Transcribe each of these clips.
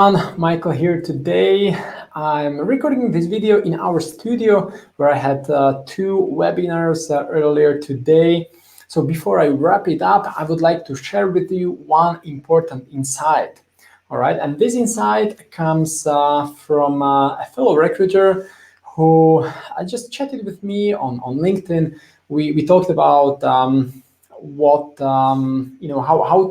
Michael here today. I'm recording this video in our studio where I had two webinars earlier today. So before I wrap it up, I would like to share with you one important insight. All right, and this insight comes from a fellow recruiter who just chatted with me on LinkedIn. We talked about how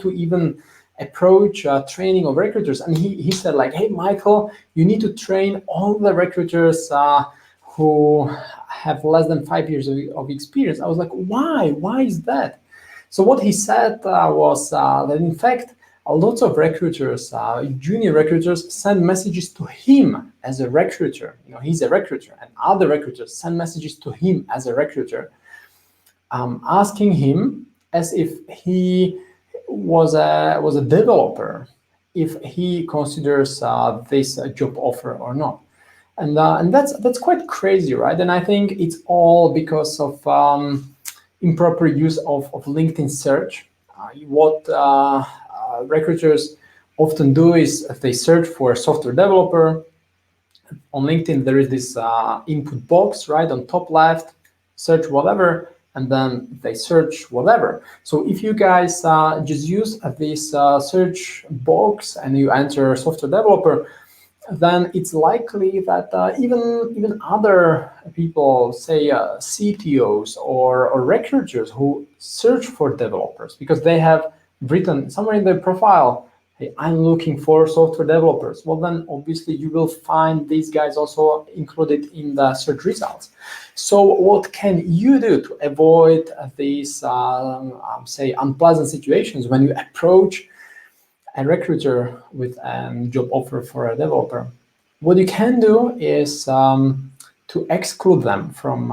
to even approach training of recruiters, and he said like, hey Michael, you need to train all the recruiters who have less than 5 years of experience. I was like, why is that? So what he said was that in fact lots of recruiters, junior recruiters, send messages to him as a recruiter. He's a recruiter, and other recruiters send messages to him as a recruiter, asking him as if he was a developer, if he considers this a job offer or not. And that's quite crazy, right? And I think it's all because of improper use of LinkedIn search. What recruiters often do is they search for a software developer. On LinkedIn, there is this input box, right, on top left, search whatever, and then they search whatever. So if you guys just use this search box and you enter software developer, then it's likely that even other people, say CTOs or recruiters who search for developers, because they have written somewhere in their profile, hey, I'm looking for software developers. Well, then obviously you will find these guys also included in the search results. So what can you do to avoid these, say, unpleasant situations when you approach a recruiter with a job offer for a developer? What you can do is to exclude them from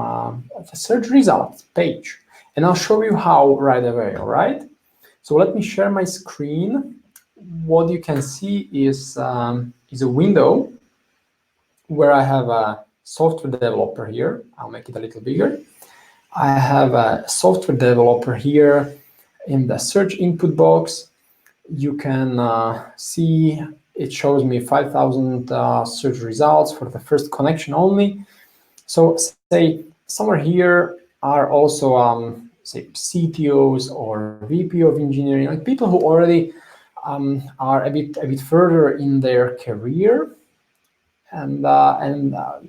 the search results page. And I'll show you how right away, all right? So let me share my screen. What you can see is a window where I have a software developer here. I'll make it a little bigger. I have a software developer here in the search input box. You can see it shows me 5,000 search results for the first connection only. So say somewhere here are also say CTOs or VP of engineering, like people who already are a bit further in their career, and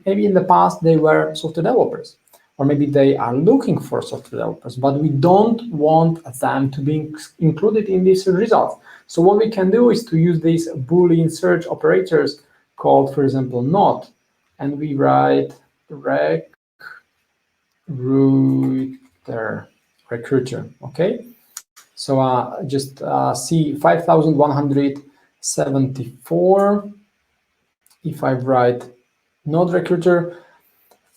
maybe in the past they were software developers, or maybe they are looking for software developers, but we don't want them to be included in these results. So what we can do is to use these Boolean search operators called, for example, not, and we write recruiter, okay? So just see 5,174. If I write not recruiter,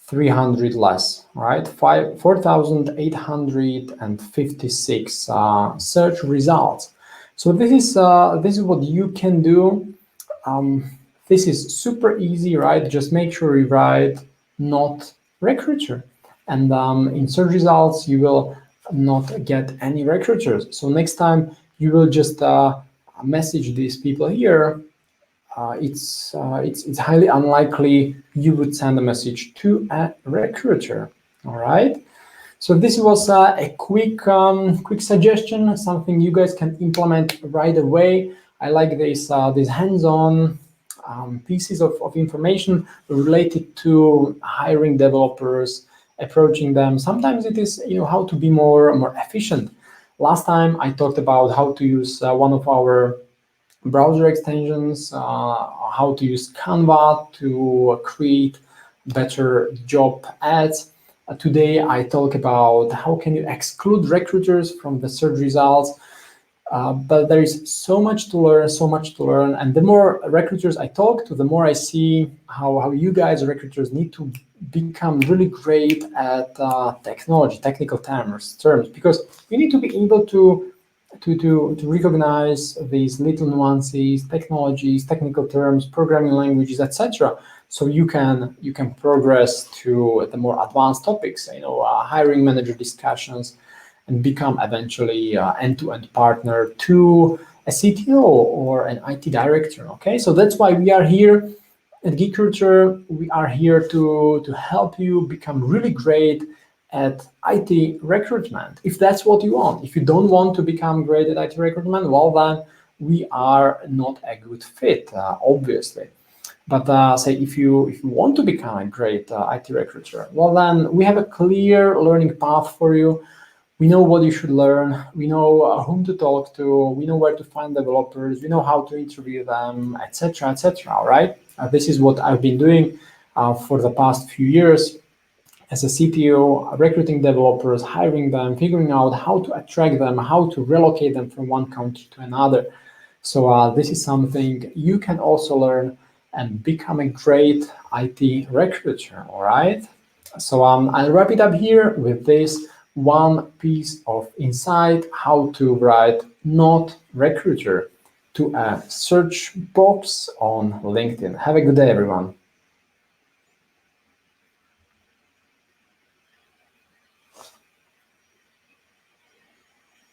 300 less, right? 4,856 search results. So this is what you can do. This is super easy, right? Just make sure you write not recruiter, and in search results you will not get any recruiters. So next time you will just message these people here. It's highly unlikely you would send a message to a recruiter. All right. So this was a quick suggestion, something you guys can implement right away. I like these hands-on pieces of information related to hiring developers, approaching them. Sometimes it is how to be more efficient. Last time I talked about how to use one of our browser extensions, how to use Canva to create better job ads. Today I talk about how can you exclude recruiters from the search results. But there is so much to learn, and the more recruiters I talk to, the more I see how you guys recruiters need to become really great at technology, technical terms, because you need to be able to recognize these little nuances, technologies, technical terms, programming languages, etc. So you can progress to the more advanced topics, hiring manager discussions, and become eventually end-to-end partner to a CTO or an IT director. Okay, so that's why we are here at RECRUITER. We are here to help you become really great at IT recruitment, if that's what you want. If you don't want to become great at IT recruitment, well then we are not a good fit, obviously. But say if you want to become a great IT recruiter, well then we have a clear learning path for you. We know what you should learn. We know whom to talk to. We know where to find developers. We know how to interview them, etc., etc. All right. This is what I've been doing for the past few years as a CTO, recruiting developers, hiring them, figuring out how to attract them, how to relocate them from one country to another. So this is something you can also learn and become a great IT recruiter. All right. So I'll wrap it up here with this one piece of insight: how to write "not recruiter" to a search box on LinkedIn. Have a good day, everyone.